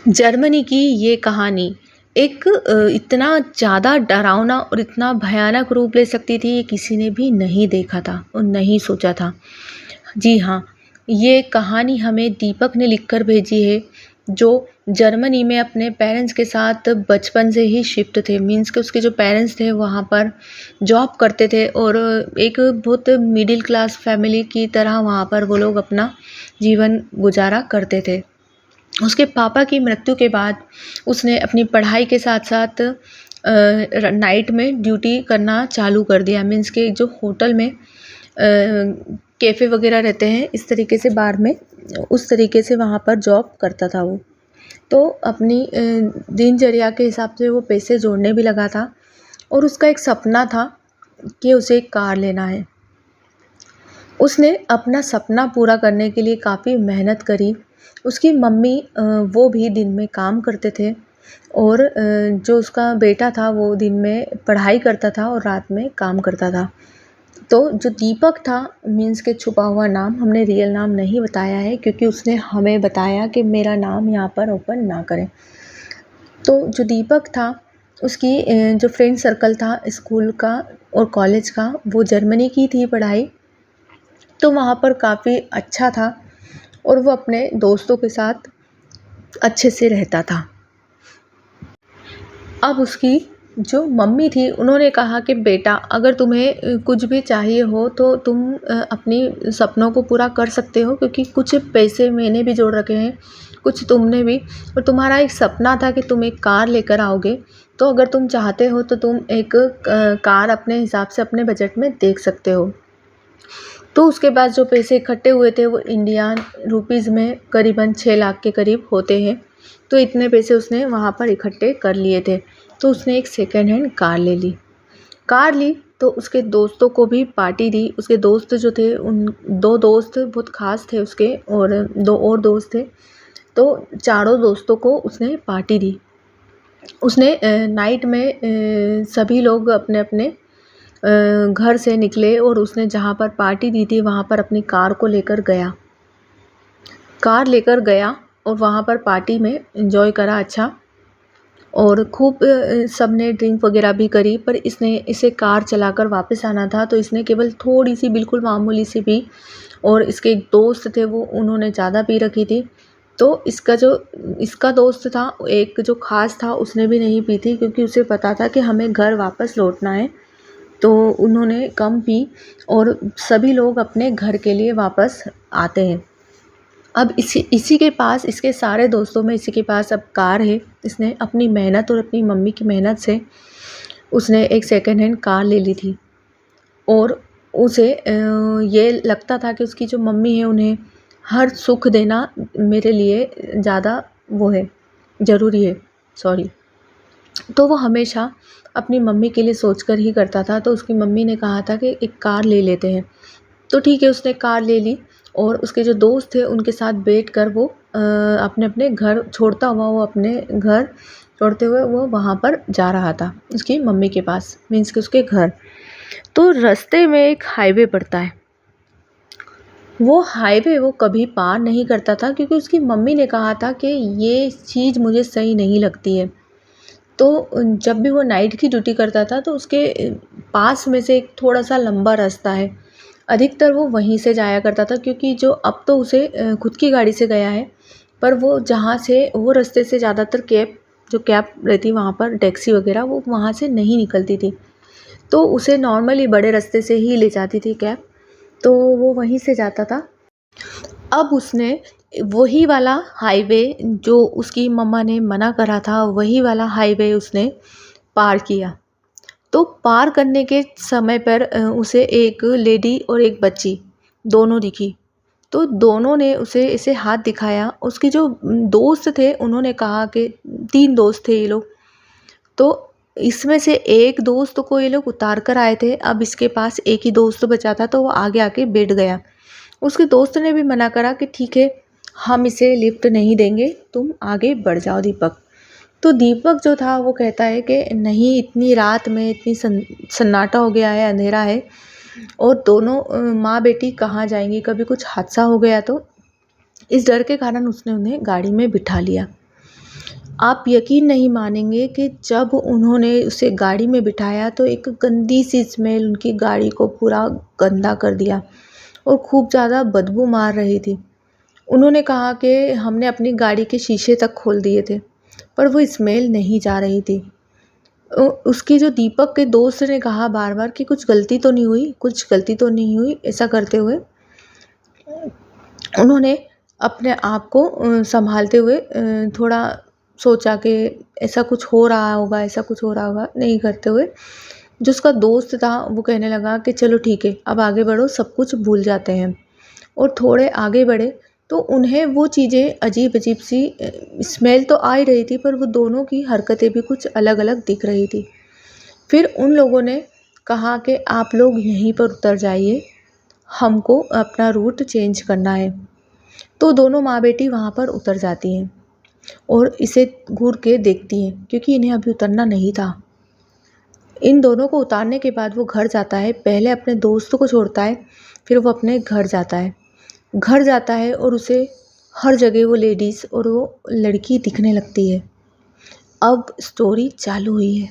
Germany की ये कहानी एक इतना ज़्यादा डरावना और इतना भयानक रूप ले सकती थी, ये किसी ने भी नहीं देखा था और नहीं सोचा था। जी हाँ, ये कहानी हमें दीपक ने लिखकर भेजी है, जो जर्मनी में अपने पेरेंट्स के साथ बचपन से ही शिफ्ट थे। मीन्स कि उसके जो पेरेंट्स थे वहाँ पर जॉब करते थे और एक बहुत मिडिल क्लास फैमिली की तरह वहाँ पर वो लोग अपना जीवन गुज़ारा करते थे। उसके पापा की मृत्यु के बाद उसने अपनी पढ़ाई के साथ-साथ नाइट में ड्यूटी करना चालू कर दिया। मीन्स के जो होटल में कैफ़े वग़ैरह रहते हैं, इस तरीके से बार में, उस तरीके से वहाँ पर जॉब करता था वो। तो अपनी दिनचर्या के हिसाब से वो पैसे जोड़ने भी लगा था और उसका एक सपना था कि उसे एक कार लेना है। उसने अपना सपना पूरा करने के लिए काफ़ी मेहनत करी। उसकी मम्मी वो भी दिन में काम करते थे और जो उसका बेटा था वो दिन में पढ़ाई करता था और रात में काम करता था। तो जो दीपक था, मीन्स के छुपा हुआ नाम, हमने रियल नाम नहीं बताया है क्योंकि उसने हमें बताया कि मेरा नाम यहाँ पर ओपन ना करें। तो जो दीपक था, उसकी जो फ्रेंड सर्कल था स्कूल का और कॉलेज का, वो जर्मनी की थी पढ़ाई। तो वहाँ पर काफ़ी अच्छा था और वो अपने दोस्तों के साथ अच्छे से रहता था। अब उसकी जो मम्मी थी उन्होंने कहा कि बेटा, अगर तुम्हें कुछ भी चाहिए हो तो तुम अपनी सपनों को पूरा कर सकते हो, क्योंकि कुछ पैसे मैंने भी जोड़ रखे हैं, कुछ तुमने भी, और तुम्हारा एक सपना था कि तुम एक कार लेकर आओगे। तो अगर तुम चाहते हो तो तुम एक कार अपने हिसाब से अपने बजट में देख सकते हो। तो उसके बाद जो पैसे इकट्ठे हुए थे वो इंडियन रुपीज़ में करीबन 6 लाख के करीब होते हैं। तो इतने पैसे उसने वहाँ पर इकट्ठे कर लिए थे। तो उसने एक सेकेंड हैंड कार ले ली। कार ली तो उसके दोस्तों को भी पार्टी दी। उसके दोस्त जो थे, उन 2 दोस्त बहुत ख़ास थे उसके, और 2 और दोस्त थे। तो चारों दोस्तों को उसने पार्टी दी। उसने नाइट में सभी लोग अपने-अपने घर से निकले और उसने जहाँ पर पार्टी दी थी वहाँ पर अपनी कार को लेकर गया। कार लेकर गया और वहाँ पर पार्टी में एंजॉय करा अच्छा, और खूब सबने ड्रिंक वगैरह भी करी। पर इसे कार चलाकर वापस आना था, तो इसने केवल थोड़ी-सी, बिल्कुल मामूली सी पी, और इसके एक दोस्त थे वो, उन्होंने ज़्यादा पी रखी थी। तो इसका दोस्त था एक जो ख़ास था, उसने भी नहीं पी थी क्योंकि उसे पता था कि हमें घर वापस लौटना है। तो उन्होंने कम पी और सभी लोग अपने घर के लिए वापस आते हैं। अब इसी के पास, इसके सारे दोस्तों में इसी के पास अब कार है। इसने अपनी मेहनत और अपनी मम्मी की मेहनत से उसने एक सेकंड हैंड कार ले ली थी, और उसे ये लगता था कि उसकी जो मम्मी है उन्हें हर सुख देना मेरे लिए ज़्यादा वो है, ज़रूरी है, सॉरी। तो वो हमेशा अपनी मम्मी के लिए सोचकर ही करता था। तो उसकी मम्मी ने कहा था कि एक कार ले लेते हैं। तो ठीक है, उसने कार ले ली और उसके जो दोस्त थे उनके साथ बैठकर वो अपने-अपने घर छोड़ता हुआ, वो अपने घर छोड़ते हुए वो वहाँ पर जा रहा था उसकी मम्मी के पास, मीन्स कि उसके घर। तो रास्ते में एक हाईवे पड़ता है। वो हाईवे वो कभी पार नहीं करता था क्योंकि उसकी मम्मी ने कहा था कि ये चीज़ मुझे सही नहीं लगती है। तो जब भी वो नाइट की ड्यूटी करता था तो उसके पास में से एक थोड़ा-सा लंबा रास्ता है। अधिकतर वो वहीं से जाया करता था क्योंकि जो अब तो उसे खुद की गाड़ी से गया है, पर वो जहाँ से वो रास्ते से ज़्यादातर जो कैब रहती वहाँ पर टैक्सी वग़ैरह वो वहाँ से नहीं निकलती थी। तो उसे नॉर्मली बड़े रास्ते से ही ले जाती थी कैब, तो वो वहीं से जाता था। अब उसने वही वाला हाईवे, जो उसकी मम्मा ने मना करा था, वही वाला हाईवे उसने पार किया। तो पार करने के समय पर उसे एक लेडी और एक बच्ची दोनों दिखी। तो दोनों ने उसे ऐसे हाथ दिखाया। उसके जो दोस्त थे उन्होंने कहा कि 3 दोस्त थे ये लोग। तो इसमें से एक दोस्त को ये लोग उतार कर आए थे। अब इसके पास एक ही दोस्त बचा था तो वो आगे आके बैठ गया। उसके दोस्त ने भी मना करा कि ठीक है, हम इसे लिफ्ट नहीं देंगे, तुम आगे बढ़ जाओ दीपक। तो दीपक जो था वो कहता है कि नहीं, इतनी रात में इतनी सन्नाटा हो गया है, अंधेरा है, और दोनों माँ बेटी कहाँ जाएंगी, कभी कुछ हादसा हो गया तो। इस डर के कारण उसने उन्हें गाड़ी में बिठा लिया। आप यकीन नहीं मानेंगे कि जब उन्होंने उसे गाड़ी में बिठाया तो एक गंदी सी स्मेल उनकी गाड़ी को पूरा गंदा कर दिया और खूब ज़्यादा बदबू मार रही थी। उन्होंने कहा कि हमने अपनी गाड़ी के शीशे तक खोल दिए थे, पर वो स्मेल नहीं जा रही थी। उसके जो दीपक के दोस्त ने कहा बार-बार कि कुछ गलती तो नहीं हुई, कुछ गलती तो नहीं हुई, ऐसा करते हुए उन्होंने अपने आप को सँभालते हुए थोड़ा सोचा कि ऐसा कुछ हो रहा होगा, ऐसा कुछ हो रहा होगा, नहीं करते हुए जो उसका दोस्त था वो कहने लगा कि चलो ठीक है, अब आगे बढ़ो, सब कुछ भूल जाते हैं। और थोड़े आगे बढ़े तो उन्हें वो चीज़ें अजीब-अजीब सी स्मेल तो आ ही रही थी, पर वो दोनों की हरकतें भी कुछ अलग-अलग दिख रही थी। फिर उन लोगों ने कहा कि आप लोग यहीं पर उतर जाइए, हमको अपना रूट चेंज करना है। तो दोनों माँ-बेटी वहाँ पर उतर जाती हैं और इसे घूर के देखती हैं क्योंकि इन्हें अभी उतरना नहीं था। इन दोनों को उतारने के बाद वो घर जाता है, पहले अपने दोस्त को छोड़ता है, फिर वो अपने घर जाता है। घर जाता है और उसे हर जगह वो लेडीज़ और वो लड़की दिखने लगती है। अब स्टोरी चालू हुई है।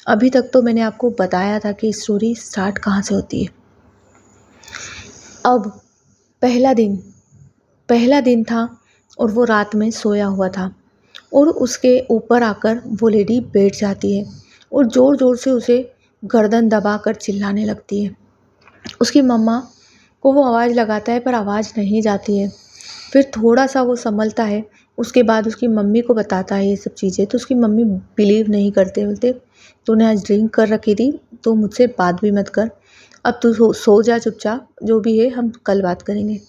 अभी तक तो मैंने आपको बताया था कि स्टोरी स्टार्ट कहाँ से होती है। अब पहला दिन पहला दिन था और वो रात में सोया हुआ था और उसके ऊपर आकर वो लेडी बैठ जाती है और ज़ोर-ज़ोर से उसे गर्दन दबाकर चिल्लाने लगती है। उसकी मम्मा को वो आवाज़ लगाता है पर आवाज़ नहीं जाती है। फिर थोड़ा-सा वो संभलता है, उसके बाद उसकी मम्मी को बताता है ये सब चीज़ें, तो उसकी मम्मी बिलीव नहीं करते, बोलते तूने आज ड्रिंक कर रखी थी, तो मुझसे बात भी मत कर। अब तू सो जा चुपचाप, जो भी है हम कल बात करेंगे।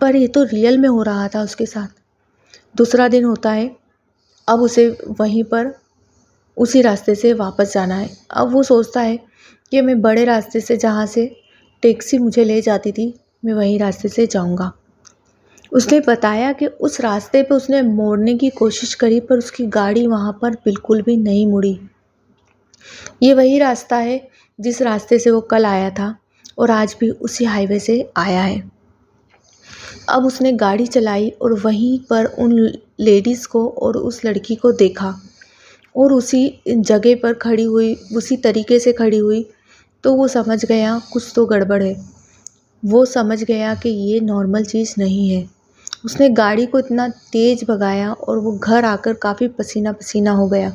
पर ये तो रियल में हो रहा था उसके साथ। दूसरा दिन होता है, अब उसे वहीं पर उसी रास्ते से वापस जाना है। अब वो सोचता है कि मैं बड़े रास्ते से, जहाँ से टैक्सी मुझे ले जाती थी, मैं वही रास्ते से जाऊँगा। उसने बताया कि उस रास्ते पे उसने मोड़ने की कोशिश करी पर उसकी गाड़ी वहाँ पर बिल्कुल भी नहीं मुड़ी। ये वही रास्ता है जिस रास्ते से वो कल आया था और आज भी उसी हाईवे से आया है। अब उसने गाड़ी चलाई और वहीं पर उन लेडीज़ को और उस लड़की को देखा और उसी जगह पर खड़ी हुई, उसी तरीके से खड़ी हुई, तो वो समझ गया कुछ तो गड़बड़ है। वो समझ गया कि ये नॉर्मल चीज़ नहीं है। उसने गाड़ी को इतना तेज़ भगाया और वो घर आकर काफ़ी पसीना-पसीना हो गया।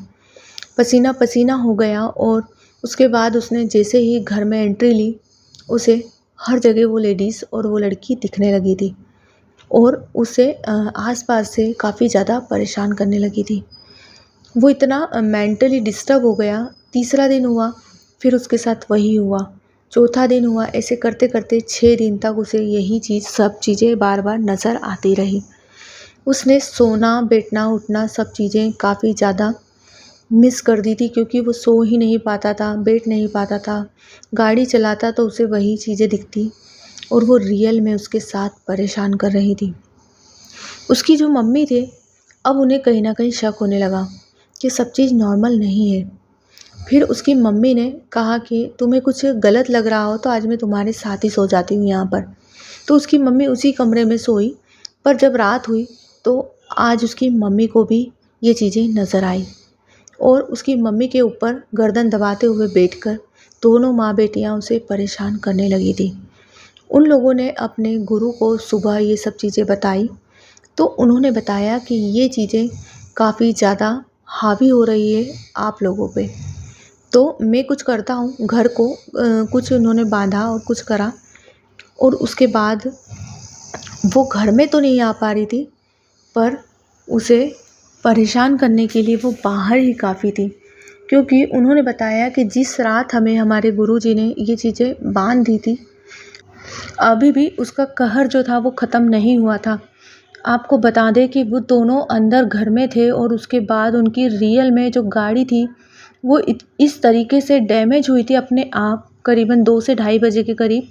पसीना-पसीना हो गया और उसके बाद उसने जैसे ही घर में एंट्री ली, उसे हर जगह वो लेडीज़ और वो लड़की दिखने लगी थी और उसे आस-पास से काफ़ी ज़्यादा परेशान करने लगी थी। वो इतना मेंटली डिस्टर्ब हो गया। तीसरा दिन हुआ, फिर उसके साथ वही हुआ। चौथा दिन हुआ, ऐसे करते-करते 6 दिन तक उसे यही चीज़, सब चीज़ें बार-बार नज़र आती रही। उसने सोना, बैठना, उठना सब चीज़ें काफ़ी ज़्यादा मिस कर दी थी क्योंकि वो सो ही नहीं पाता था, बैठ नहीं पाता था। गाड़ी चलाता तो उसे वही चीज़ें दिखती और वो रियल में उसके साथ परेशान कर रही थी। उसकी जो मम्मी थे, अब उन्हें कहीं न कहीं शक होने लगा कि सब चीज़ नॉर्मल नहीं है। फिर उसकी मम्मी ने कहा कि तुम्हें कुछ गलत लग रहा हो तो आज मैं तुम्हारे साथ ही सो जाती हूँ यहाँ पर। तो उसकी मम्मी उसी कमरे में सोई, पर जब रात हुई तो आज उसकी मम्मी को भी ये चीज़ें नज़र आई और उसकी मम्मी के ऊपर गर्दन दबाते हुए बैठकर दोनों माँ बेटियाँ उसे परेशान करने लगी थी। उन लोगों ने अपने गुरु को सुबह ये सब चीज़ें बताई, तो उन्होंने बताया कि ये चीज़ें काफ़ी ज़्यादा हावी हो रही है आप लोगों पे। तो मैं कुछ करता हूँ, घर को कुछ उन्होंने बाँधा और कुछ करा और उसके बाद वो घर में तो नहीं आ पा रही थी, पर उसे परेशान करने के लिए वो बाहर ही काफ़ी थी। क्योंकि उन्होंने बताया कि जिस रात हमें हमारे गुरुजी ने ये चीज़ें बाँध दी थी, अभी भी उसका कहर जो था वो ख़त्म नहीं हुआ था। आपको बता दें कि वो दोनों अंदर घर में थे और उसके बाद उनकी रियल में जो गाड़ी थी, वो इस तरीके से डैमेज हुई थी अपने आप, करीबन 2 से ढाई बजे के करीब,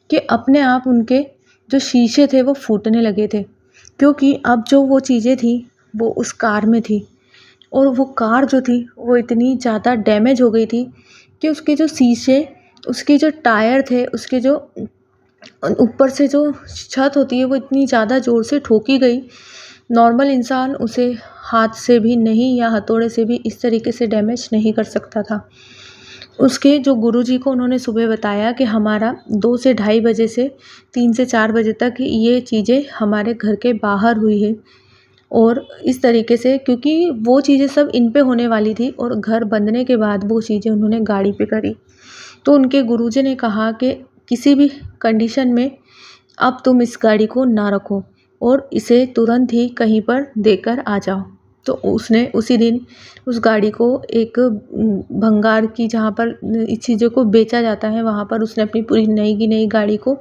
कि अपने आप उनके जो शीशे थे वो फूटने लगे थे। क्योंकि अब जो वो चीज़ें थी वो उस कार में थी और वो कार जो थी वो इतनी ज़्यादा डैमेज हो गई थी कि उसके जो शीशे, उसके जो टायर थे, उसके जो ऊपर से जो छत होती है वो इतनी ज़्यादा ज़ोर से ठोकी गई नॉर्मल इंसान उसे हाथ से भी नहीं या हथौड़े से भी इस तरीके से डैमेज नहीं कर सकता था। उसके जो गुरुजी को उन्होंने सुबह बताया कि हमारा 2 से ढाई बजे से 3 से 4 बजे तक ये चीज़ें हमारे घर के बाहर हुई है, और इस तरीके से क्योंकि वो चीज़ें सब इन पे होने वाली थी और घर बंधने के बाद वो चीज़ें उन्होंने गाड़ी पे करी। तो उनके गुरुजी ने कहा कि किसी भी कंडीशन में अब तुम इस गाड़ी को ना रखो और इसे तुरंत ही कहीं पर देकर आ जाओ। तो उसने उसी दिन उस गाड़ी को एक भंगार की, जहाँ पर इस चीज़ों को बेचा जाता है, वहाँ पर उसने अपनी पूरी नई की नई गाड़ी को,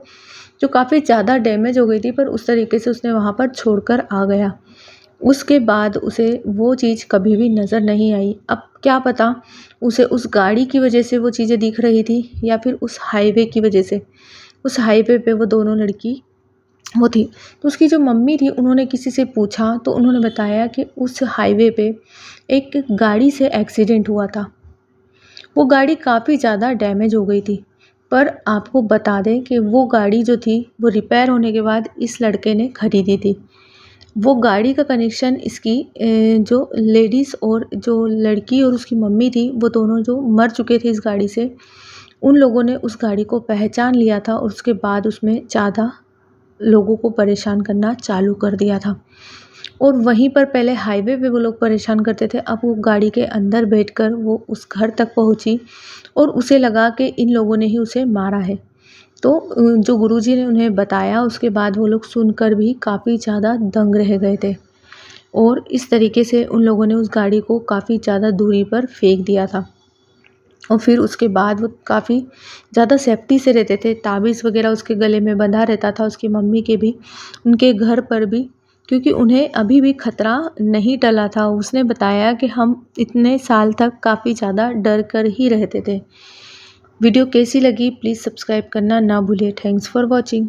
जो काफ़ी ज़्यादा डैमेज हो गई थी, पर उस तरीके से उसने वहाँ पर छोड़कर आ गया। उसके बाद उसे वो चीज़ कभी भी नज़र नहीं आई। अब क्या पता उसे उस गाड़ी की वजह से वो चीज़ें दिख रही थी या फिर उस हाईवे की वजह से। उस हाईवे पे वो दोनों लड़की वो थी। तो उसकी जो मम्मी थी, उन्होंने किसी से पूछा तो उन्होंने बताया कि उस हाईवे पे एक गाड़ी से एक्सीडेंट हुआ था। वो गाड़ी काफ़ी ज़्यादा डैमेज हो गई थी। पर आपको बता दें कि वो गाड़ी जो थी वो रिपेयर होने के बाद इस लड़के ने खरीदी थी। वो गाड़ी का कनेक्शन इसकी जो लेडीज़ और जो लड़की और उसकी मम्मी थी, वो दोनों जो मर चुके थे इस गाड़ी से, उन लोगों ने उस गाड़ी को पहचान लिया था और उसके बाद उसमें ज़्यादा लोगों को परेशान करना चालू कर दिया था। और वहीं पर पहले हाईवे पे वो लोग परेशान करते थे, अब वो गाड़ी के अंदर बैठकर वो उस घर तक पहुंची और उसे लगा कि इन लोगों ने ही उसे मारा है। तो जो गुरुजी ने उन्हें बताया, उसके बाद वो लोग सुनकर भी काफ़ी ज़्यादा दंग रह गए थे और इस तरीके से उन लोगों ने उस गाड़ी को काफ़ी ज़्यादा दूरी पर फेंक दिया था। और फिर उसके बाद वो काफ़ी ज़्यादा सेफ्टी से रहते थे। ताबीज़ वग़ैरह उसके गले में बंधा रहता था, उसकी मम्मी के भी, उनके घर पर भी, क्योंकि उन्हें अभी भी खतरा नहीं टला था। उसने बताया कि हम इतने साल तक काफ़ी ज़्यादा डर कर ही रहते थे। वीडियो कैसी लगी प्लीज़ सब्सक्राइब करना ना भूलिए। Thanks for watching.